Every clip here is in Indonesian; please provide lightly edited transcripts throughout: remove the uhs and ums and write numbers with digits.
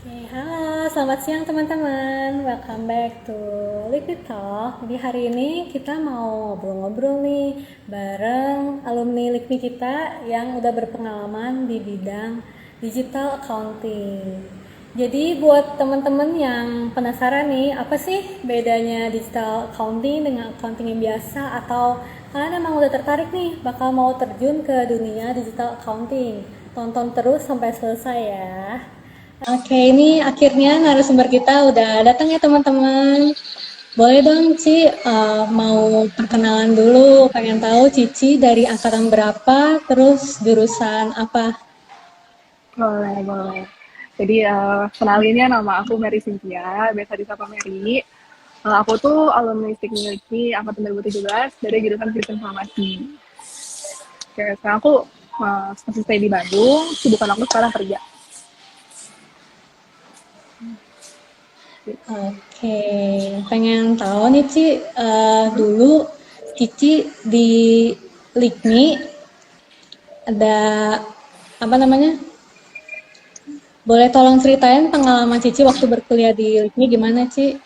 Oke, halo, selamat siang teman-teman. Welcome back to Liquid Talk. Di hari ini kita mau ngobrol-ngobrol nih bareng alumni LIKMI kita yang udah berpengalaman di bidang digital accounting. Jadi buat teman-teman yang penasaran nih, apa sih bedanya digital accounting dengan accounting yang biasa, atau kalian emang udah tertarik nih bakal mau terjun ke dunia digital accounting? Tonton terus sampai selesai ya. Oke, ini akhirnya narasumber kita udah datang ya teman-teman. Boleh dong Ci, mau perkenalan dulu, pengen tahu Cici dari angkatan berapa, terus jurusan apa? Boleh, boleh. Jadi, kenalinnya nama aku Mary Cynthia, biasa disapa Mary. Aku tuh alumni STIK Miliki angkatan 2017 dari jurusan Sistem Informasi. Oke, sekarang aku masih stay di Bandung, sibukan aku sekarang kerja. Oke, pengen tahu nih Ci, dulu Cici di LIKMI ada apa namanya? Boleh tolong ceritain pengalaman Cici waktu berkuliah di LIKMI gimana Ci?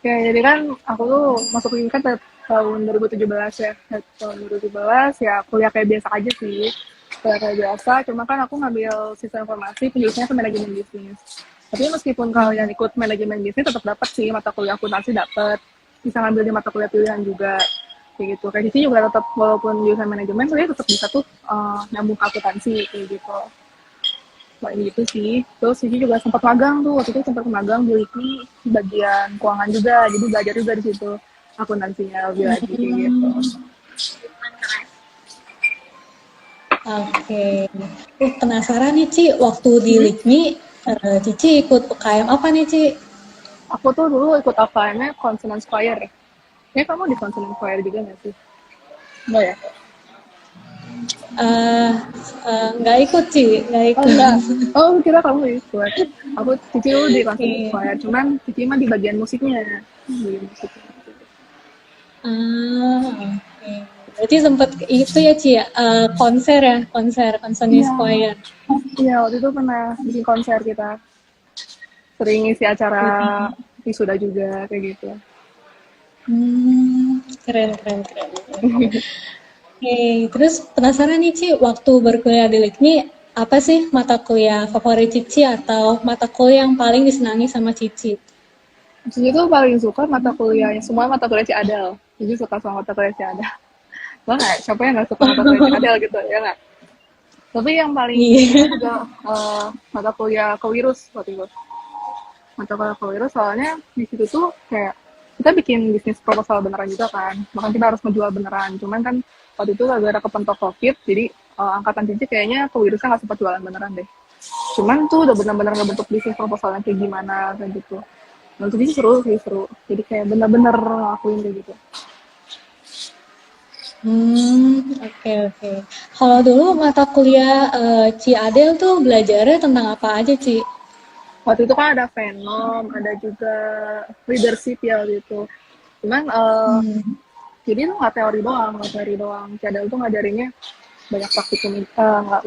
Ya, jadi kan aku tuh masuk ini kan tahun 2017 ya. Tahun 2017 ya kuliah kayak biasa aja sih. Kuliah kayak biasa, cuma kan aku ngambil sistem informasi, penjurusannya ke manajemen bisnis. Tapi meskipun kalian ikut manajemen bisnis tetap dapat sih mata kuliah akuntansi dapat. Bisa ngambil di mata kuliah pilihan juga. Kayak gitu. Kayak di sini juga tetap walaupun jurusan manajemen, kuliah tetap bisa tuh nyambung ke akuntansi kayak gitu. Kayak gitu sih. Terus Cici juga sempat magang tuh, waktu itu sempat magang di LIKMI di bagian keuangan juga, jadi belajar juga di situ akuntansinya lebih lagi kayak gitu. Oke, penasaran nih Ci, waktu di Hmm? LIKMI, Cici ikut UKM apa nih Ci? Aku tuh dulu ikut AKM-nya Consonant Choir. Ya kamu di Consonant Choir juga nggak sih? Enggak ya? Eh, nggak ikut Ci, nggak Oh ikut. enggak. Oh kira kamu ikut. Aku Cici dulu di Consonant Oke. Choir, cuman Cici mah di bagian musiknya. Di musiknya. Oke. Berarti sempat itu ya Ci ya, konser ya, konser Iya, Consonis Choir. iya waktu itu pernah bikin konser kita. Sering ngisi acara wisuda juga kayak gitu. Keren, keren, keren. Oke, terus penasaran nih Ci, waktu berkuliah di LIKMI, apa sih mata kuliah favorit Cici atau mata kuliah yang paling disenangi sama Cici? Cici tuh paling suka mata kuliahnya, semua mata kuliah Ciadel. Cici suka sama mata kuliah Ciadel. Lo nggak? Siapa yang nggak suka mata kuliah Ciadel gitu, ya nggak? Tapi yang paling Iya. suka juga mata kuliah kewirus waktu itu. Mata kuliah kewirus soalnya di situ tuh kayak kita bikin bisnis proposal beneran juga kan. Makanya kita harus menjual beneran. Cuman kan waktu itu gara-gara kepentok COVID, jadi angkatan Cici kayaknya kewirusnya nggak sempat jualan beneran deh. Cuman tuh udah benar-benar ngebentuk bisnis proposalnya kayak gimana kayak gitu. Dan itu seru sih, seru. Jadi kayak bener-bener ngelakuin kayak gitu. Oke, oke. Kalau dulu mata kuliah Ci Adel tuh belajarnya tentang apa aja, Ci? Waktu itu kan ada Venom, ada juga leadership ya waktu itu. Cuman jadi itu nggak teori doang, nggak teori doang. Cadel tuh ngajarinnya banyak praktikum,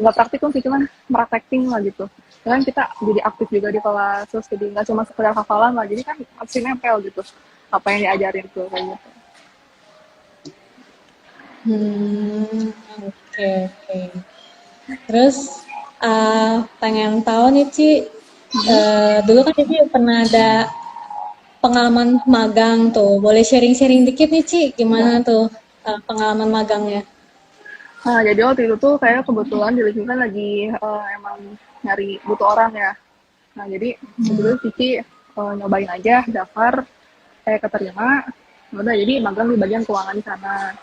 nggak praktikum sih, cuman prakteking lah gitu. Dan kita jadi aktif juga di kelas, terus jadi nggak cuma sekedar hafalan lah, jadi kan pasti nempel gitu. Apa yang diajarin tuh kayak gitu. Hmm, oke, oke. Terus pengen tahu nih, Ci, dulu kan Cici pernah ada pengalaman magang tuh. Boleh sharing-sharing dikit nih, Ci, gimana tuh pengalaman magangnya? Nah, jadi waktu itu tuh kayak kebetulan di LinkedIn kan lagi emang nyari butuh orang ya. Nah, jadi waktu itu Cici nyobain aja daftar, keterima. Udah jadi magang di bagian keuangan di sana.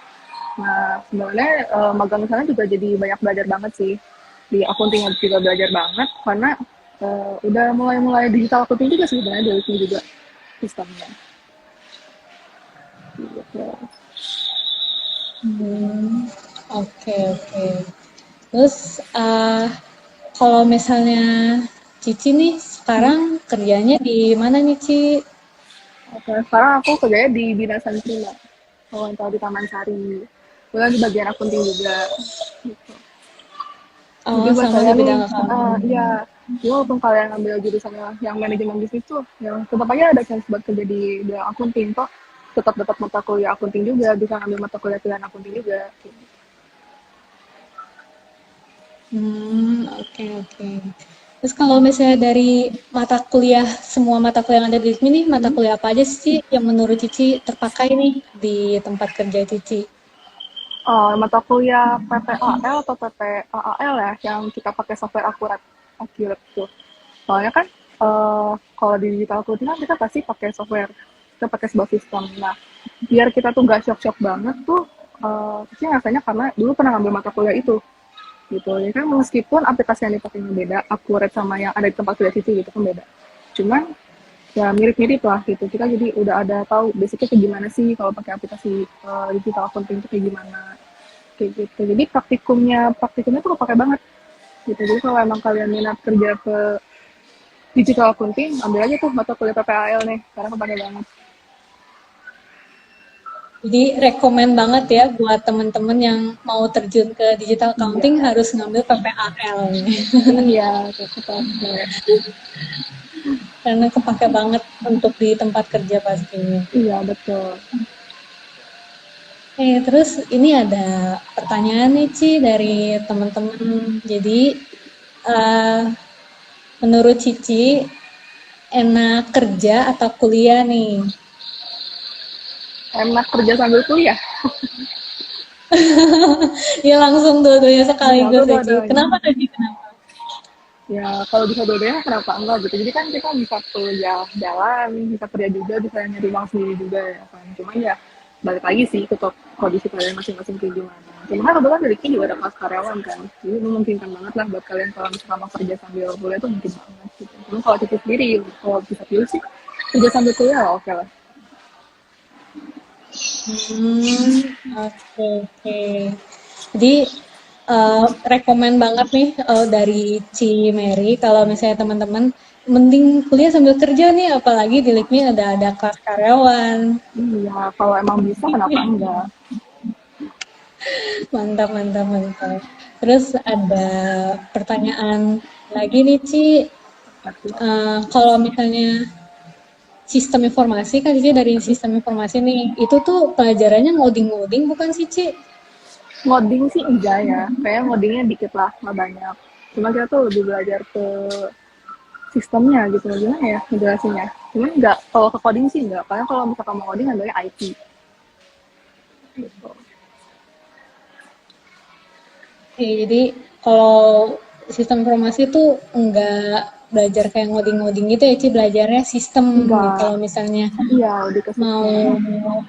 Nah, sebenarnya magang di sana juga jadi banyak belajar banget sih. Di accounting juga belajar banget karena udah mulai-mulai digital accounting juga sih sebenarnya di LinkedIn juga sistemnya. Gitu. Oke, oke. Terus kalau misalnya Cici nih sekarang kerjanya di mana nih, Ci? Oke, sekarang aku kerjanya di Dinas Prima. Kalau yang tahu di Taman Sari. Kemudian di bagian accounting juga. Jadi Oh, buat sama di kalian nih, bidang accounting. iya, Jadi walaupun kalian ambil jurusannya yang manajemen bisnis tuh, yang tetap aja ada chance buat kerja di bidang akunting toh, tetap dapat mata kuliah akunting juga, bisa ambil mata kuliah pilihan akunting juga. Oke oke. Terus kalau misalnya dari mata kuliah, semua mata kuliah yang ada di sini nih, mata kuliah apa aja sih yang menurut Cici terpakai nih di tempat kerja Cici? Mata kuliah PPAL atau PPAAL ya, yang kita pakai software akurat tuh. Soalnya kan kalau di digital coding kan kita pasti pakai software, kita pakai sebuah sistem. Nah, biar kita tuh nggak shock-shock banget tuh, sih rasanya karena dulu pernah ngambil mata kuliah itu, gitu. Ya kan meskipun aplikasi yang dipakainya beda, akurat sama yang ada di tempat kuliah itu gitu kan beda. Cuman ya mirip-mirip lah gitu. Kita jadi udah ada tahu basicnya kayak gimana sih kalau pakai aplikasi digital accounting itu kayak gimana, kayak gitu. Jadi praktikumnya tuh kepake banget gitu. Jadi kalau emang kalian minat kerja ke digital accounting, ambil aja tuh mata kuliah PPAL nih, karena kepake banget. Jadi rekomen banget ya buat temen-temen yang mau terjun ke digital Iya, accounting harus ngambil PPAL nih. iya, kayak kepake. Karena kepake banget untuk di tempat kerja pastinya. Iya, betul. Terus ini ada pertanyaan nih Ci dari teman-teman. Jadi eh, menurut Cici enak kerja atau kuliah nih? Enak kerja sambil kuliah. Ya langsung dua-duanya Bisa sekaligus tuh ya Ci. dua-duanya. Kenapa tuh Ci? Kenapa? Ya kalau bisa dua-duanya kenapa enggak gitu. Jadi kan kita bisa kuliah jalan, bisa kerja juga, bisa nyari uang sendiri juga ya kan. Cuman ya balik lagi sih ke kondisi kalian masing-masing kayak gimana. Cuman kan kebetulan dari juga ada kelas karyawan kan. Jadi memungkinkan banget lah buat kalian kalau misalkan mau kerja sambil kuliah tuh mungkin banget gitu. Cuman kalau Cici sendiri, kalau bisa pilih sih kerja sambil kuliah oke lah. Oke oke. Jadi rekomen banget nih dari Ci Mary kalau misalnya teman-teman mending kuliah sambil kerja nih, apalagi di LIKMI ada kelas karyawan. Iya, kalau emang bisa kenapa enggak? Mantap, mantap, mantap. Terus ada pertanyaan lagi nih, Ci. Kalau misalnya sistem informasi, kan Cici dari sistem informasi nih, itu tuh pelajarannya ngoding-ngoding bukan sih, Ci? Ngoding sih enggak ya, kayak ngodingnya dikit lah, nggak banyak. Cuma kita tuh lebih belajar ke sistemnya gitu, gimana ya ngejelasinnya. Cuman enggak, kalau ke coding sih enggak, karena kalau misalkan mau coding ambilnya IT. Gitu. Oke, jadi kalau sistem informasi tuh nggak belajar kayak ngoding-ngoding gitu ya, Ci, belajarnya sistem gitu. Enggak, Kalau misalnya iya lebih ke mau sistem.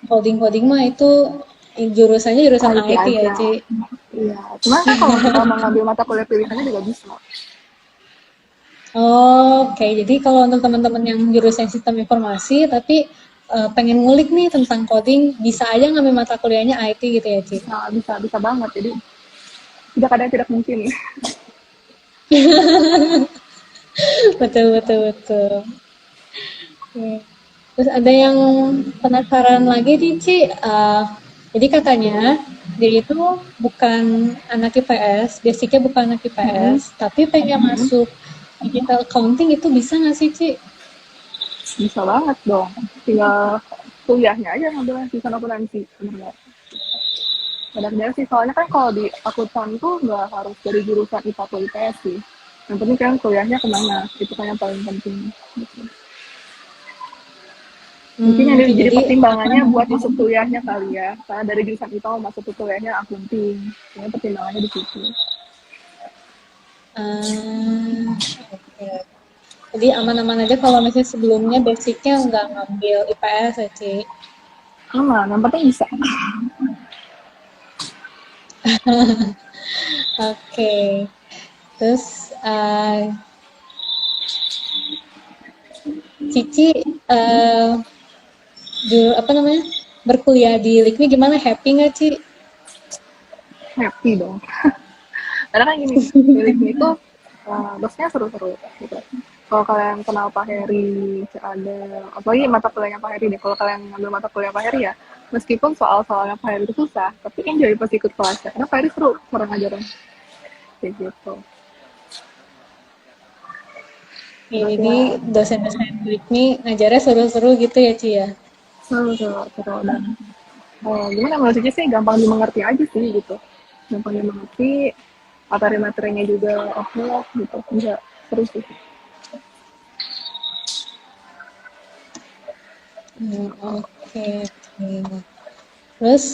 coding-coding mah itu jurusannya jurusan IT IT ya, aja. Ci. Iya, cuman kan kalau misalkan mau ngambil mata kuliah pilihannya juga bisa. Oke, jadi kalau untuk teman-teman yang jurusan sistem informasi tapi pengen ngulik nih tentang coding, bisa aja ngambil mata kuliahnya IT gitu ya, Ci. Bisa banget. Jadi tidak ada yang tidak mungkin. Betul, betul, betul. Oke. Terus ada yang penasaran lagi nih, Ci. Jadi katanya dia itu bukan anak IPS, basicnya bukan anak IPS, tapi pengen masuk digital accounting itu bisa nggak sih, Ci? Bisa banget dong. Tinggal kuliahnya aja ngambil jurusan akuntansi sebenarnya. Benar-benar sih, soalnya kan kalau di akuntan tuh nggak harus dari jurusan IPA atau IPS sih. Yang penting kan kuliahnya kemana, itu kan yang paling penting. Gitu. Mungkin yang Oke, jadi jadi apa pertimbangannya buat namanya? masuk kuliahnya kali ya. Karena dari jurusan IPA mau masuk ke kuliahnya akunting. Ini pertimbangannya di situ. Oke. Jadi aman-aman aja kalau misalnya sebelumnya basicnya nggak ngambil IPS ya, Ci. Aman, yang penting bisa. Oke. Terus Cici apa namanya berkuliah di LIKMI gimana? Happy nggak, Ci? Happy dong. Karena kan gini, miliknya itu bosnya seru-seru gitu. Kalau kalian kenal Pak Heri, ada apalagi mata kuliahnya Pak Heri deh. Kalau kalian ngambil mata kuliah Pak Heri ya, meskipun soal-soalnya Pak Heri itu susah, tapi enjoy pas ikut kelasnya. Karena Pak Heri seru orang ajaran kayak gitu. Ya, Terus jadi ya dosen-dosen ini ngajarnya seru-seru gitu ya Ci ya. seru dan gimana menurut Cici sih gampang dimengerti aja sih gitu. Gampang dimengerti, materi-materinya juga oke lah gitu. Enggak seru sih. Oke, oke. Terus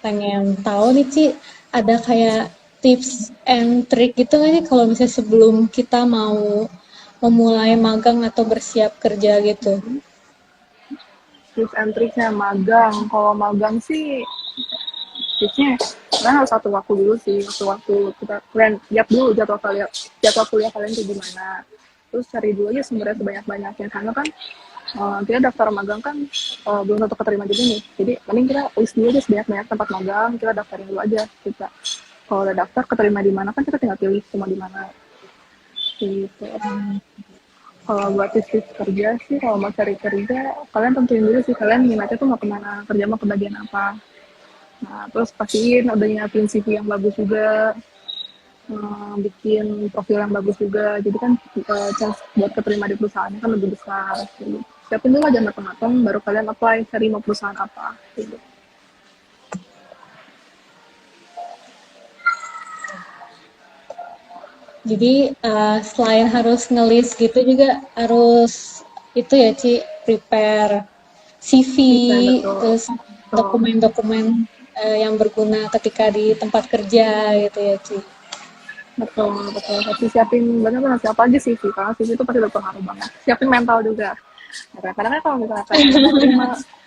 pengen tahu nih Ci, ada kayak tips and trick gitu nggak nih kalau misalnya sebelum kita mau memulai magang atau bersiap kerja gitu? Tips and triknya magang. Kalau magang sih tipsnya kalian harus satu waktu dulu sih, waktu kita kalian lihat dulu jadwal kuliah kalian kayak gimana. Terus cari dulu aja sumbernya sebanyak-banyaknya karena kan kita daftar magang kan belum tentu keterima juga nih. Jadi mending kita list dulu aja sebanyak-banyak tempat magang, kita daftarin dulu aja kita. Kalau udah daftar keterima di mana kan kita tinggal pilih semua di mana gitu. Kalau buat tips kerja sih, kalau mau cari kerja, kalian tentuin dulu sih kalian minatnya tuh mau kemana, kerja mau ke bagian apa. Nah, terus pastiin udah nyiapin CV yang bagus juga, bikin profil yang bagus juga. Jadi kan chance buat keterima di perusahaannya kan lebih besar. Gitu. Siapin dulu aja matang-matang, baru kalian apply cari mau perusahaan apa. Gitu. Jadi selain harus ngelis gitu juga harus itu ya Ci, prepare CV, Bisa, betul. terus Betul. dokumen-dokumen yang berguna ketika di tempat kerja gitu ya Ci. Betul, betul. Pasti siapin benar-benar siapa aja CV, karena CV itu pasti berpengaruh banget. Siapin mental juga. Nah, kadang kan kalau misalnya kalian udah keterima,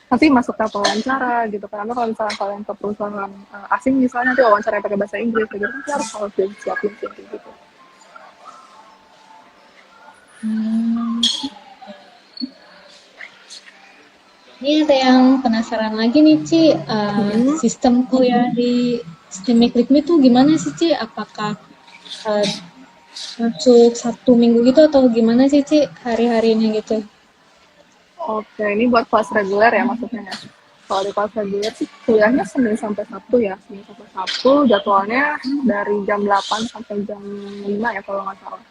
nanti masuk tahap wawancara gitu. Karena kalau misalnya kalian ke perusahaan asing misalnya nanti wawancara pakai bahasa Inggris, gitu kan harus siapin sih gitu. Hmm. Ini ada yang penasaran lagi nih Ci, Hmm. sistem kuliah di STEMIC Likmi itu gimana sih Ci? Apakah eh, masuk Sabtu Minggu gitu atau gimana sih Ci hari-harinya gitu? Oke, ini buat kelas reguler ya maksudnya ya. Kalau di kelas reguler sih kuliahnya Senin sampai Sabtu ya. Senin sampai Sabtu jadwalnya dari jam 8 sampai jam 5 ya kalau nggak salah.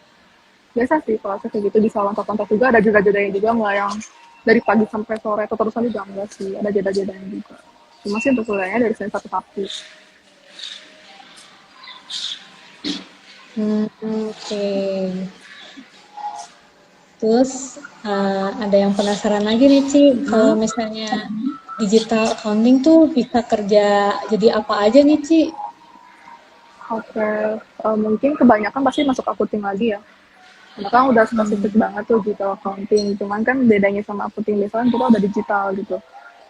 Biasa sih kalau kayak gitu bisa loncat-loncat juga, ada jeda-jedanya juga, nggak yang dari pagi sampai sore atau terusan juga enggak sih, ada jeda-jedanya juga. Cuma sih untuk kuliahnya dari Senin sampai Sabtu. Oke. Terus ada yang penasaran lagi nih Ci, kalau Hmm. misalnya digital accounting tuh bisa kerja jadi apa aja nih Ci? Oke, mungkin kebanyakan pasti masuk accounting lagi ya. Karena kan udah spesifik banget tuh digital accounting. Cuman kan bedanya sama accounting biasanya kan kita udah digital gitu.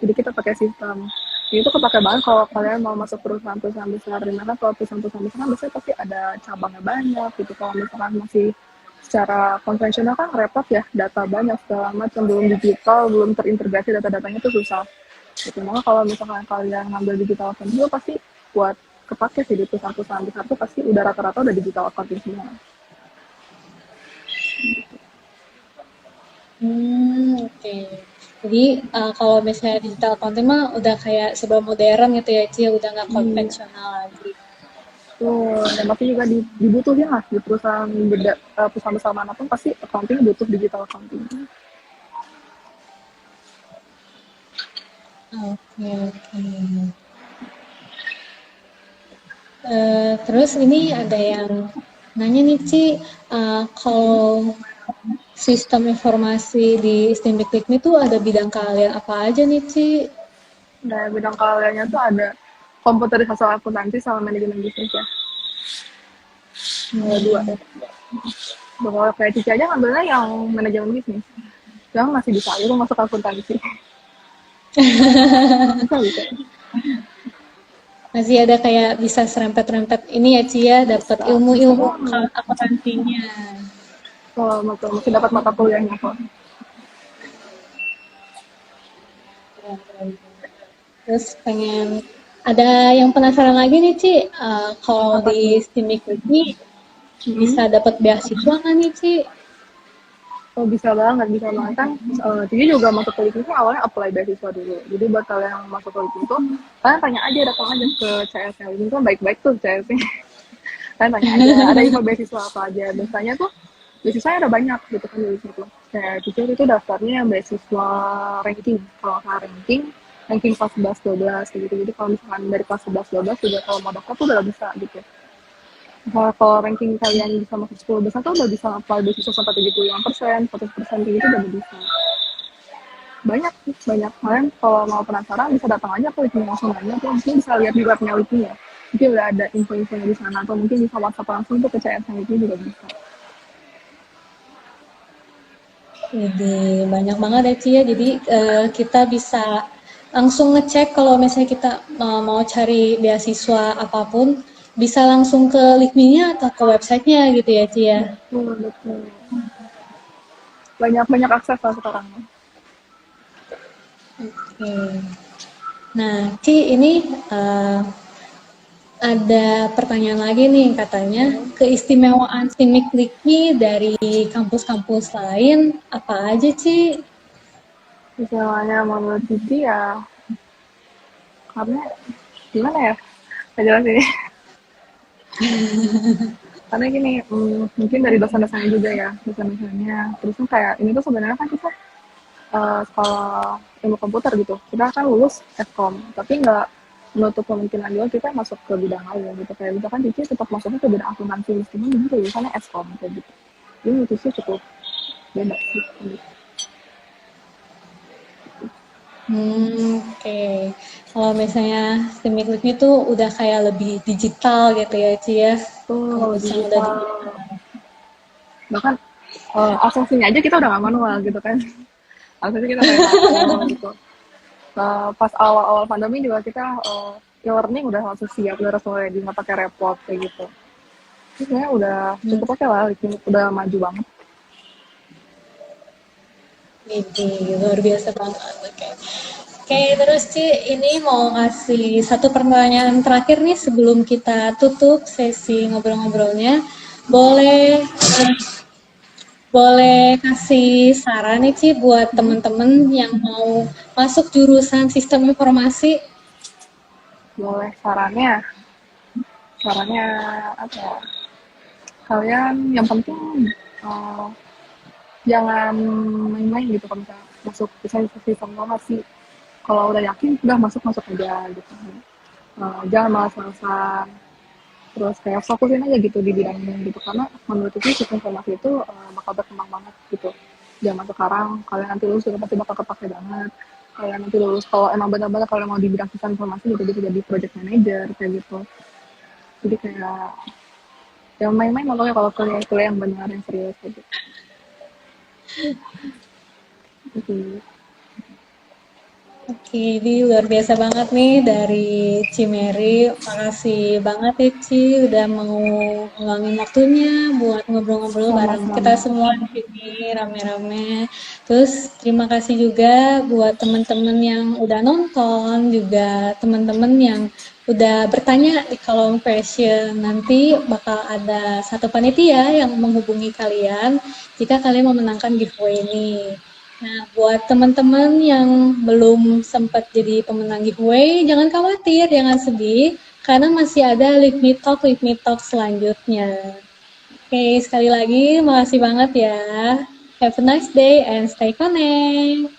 Jadi kita pakai sistem. Itu kepake banget kalau kalian mau masuk perusahaan-perusahaan besar. Dimana kalau perusahaan-perusahaan besar kan biasanya pasti ada cabangnya banyak gitu. Kalau misalkan masih secara konvensional kan repot ya, data banyak segala macam, belum digital, belum terintegrasi data-datanya itu susah. Gitu. Maka kalau misalkan kalian ngambil digital accounting itu pasti buat kepake sih di perusahaan-perusahaan besar tuh pasti udah rata-rata udah digital accounting semua. Oke. Jadi kalau misalnya digital accounting mah udah kayak serba modern gitu ya Ci, udah nggak Iya. konvensional lagi. Tuh, dan pasti juga dibutuhin lah di perusahaan perusahaan besar manapun pasti accounting butuh digital accounting. Oke, oke. Terus ini ada yang nanya nih Ci, kalau sistem informasi di STIMIK ini tuh ada bidang keahlian apa aja nih Ci? Nah, bidang keahliannya tuh ada komputerisasi akuntansi sama manajemen bisnis ya. Ada dua ya. Kalau kayak Cici aja ngambilnya yang manajemen bisnis. Yang masih bisa, itu masuk akuntansi. Bisa, bisa. Masih ada kayak bisa serempet-rempet ini ya Ci ya, dapat Bisa, bisa ilmu-ilmu banget. akuntansinya. Kalau masih dapat mata kuliahnya kok. Terus pengen ada yang penasaran lagi nih Ci, kalau Apa di tuh? STIMIK ini Hmm. bisa dapat beasiswa nggak nih Ci? Oh, bisa banget kan. Jadi juga masuk politik itu awalnya apply beasiswa dulu. Jadi buat kalian yang masuk politik itu, kalian tanya aja, datang aja ke CS. Ini kan baik-baik tuh CS. Kalian tanya aja, ada info beasiswa apa aja. Biasanya tuh beasiswanya ada banyak gitu kan dari situ. Kayak jujur itu daftarnya yang beasiswa ranking. Kalau nggak ranking, ranking kelas 11 12 kayak gitu. Jadi kalau misalkan dari kelas 11 12 juga kalau mau daftar tuh udah bisa gitu. Kalau ranking kalian bisa masuk 10 besar tuh udah bisa apply beasiswa sampai 75%, 100% gitu udah bisa. Banyak sih, banyak. Kalian kalau mau penasaran bisa datang aja ke Wiki langsung aja tuh. Mungkin bisa lihat di webnya Wiki ya. Mungkin udah ada info-infonya di sana atau mungkin bisa WhatsApp langsung tuh ke CS Wiki juga bisa. Jadi banyak banget ya Ci ya. Jadi kita bisa langsung ngecek kalau misalnya kita mau cari beasiswa apapun, bisa langsung ke LIKMI-nya atau ke websitenya gitu ya Ci ya. Betul, betul. Banyak akses lah sekarang. Oke. Nah, Ci ini eh, ada pertanyaan lagi nih katanya keistimewaan SIMIK LIKMI dari kampus-kampus lain apa aja Ci? Misalnya menurut Didi ya, karena gimana ya? Gak jelas ini. Karena gini, mungkin dari dosen-dosennya juga ya, dosen-dosennya. Terus kan kayak ini tuh sebenarnya kan kita sekolah ilmu komputer gitu. Kita kan lulus Fkom, tapi nggak menutup kemungkinan juga kita masuk ke bidang lain gitu. Kayak misalkan Cici tetap masuknya ke bidang akuntansi, meskipun gitu jurusannya Fkom kayak gitu. Jadi menurut Cici cukup beda sih. Gitu. Oke. Kalau misalnya SIMIK LIKMI itu udah kayak lebih digital gitu ya Ci ya. Tuh kalau Kampus yang udah digital, digital. bahkan aksesnya aja kita udah nggak manual gitu kan. Aksesnya kita kayak manual gitu. Pas awal-awal pandemi juga kita e-learning udah langsung siap, udah langsung ready, nggak pakai repot kayak gitu. Ini kayaknya udah Hmm, cukup oke lah, udah maju banget. Ini luar biasa banget. Oke. Oke, terus Ci, ini mau ngasih satu pertanyaan terakhir nih sebelum kita tutup sesi ngobrol-ngobrolnya. Boleh boleh kasih saran nih Ci buat temen-temen yang mau masuk jurusan sistem informasi. Boleh sarannya apa ya? Kalian yang penting eh, jangan main-main gitu kalau misalnya masuk misalnya sistem informasi. Kalau udah yakin udah masuk masuk aja gitu. Jangan malas-malasan. Terus kayak fokusin aja gitu di bidangnya gitu karena menurut itu sistem informasi itu bakal berkembang banget gitu zaman sekarang. Kalian nanti lulus juga pasti bakal kepake banget. Kalian nanti lulus kalau emang benar-benar kalau mau di bidang sistem informasi juga bisa jadi project manager kayak gitu. Jadi kayak yang main-main makanya kalau kuliah yang benar yang serius kayak gitu. Gitu. Oke, ini luar biasa banget nih dari Ci Mary. Makasih banget ya Ci udah mau ngeluangin waktunya buat ngobrol-ngobrol bareng kita Sama-sama. semua di sini rame-rame. Terus terima kasih juga buat teman-teman yang udah nonton, juga teman-teman yang udah bertanya di kolom question. Nanti bakal ada satu panitia yang menghubungi kalian jika kalian memenangkan giveaway ini. Nah, buat teman-teman yang belum sempat jadi pemenang giveaway, jangan khawatir, jangan sedih, karena masih ada Live Me Talk selanjutnya. Oke, sekali lagi makasih banget ya. Have a nice day and stay connect.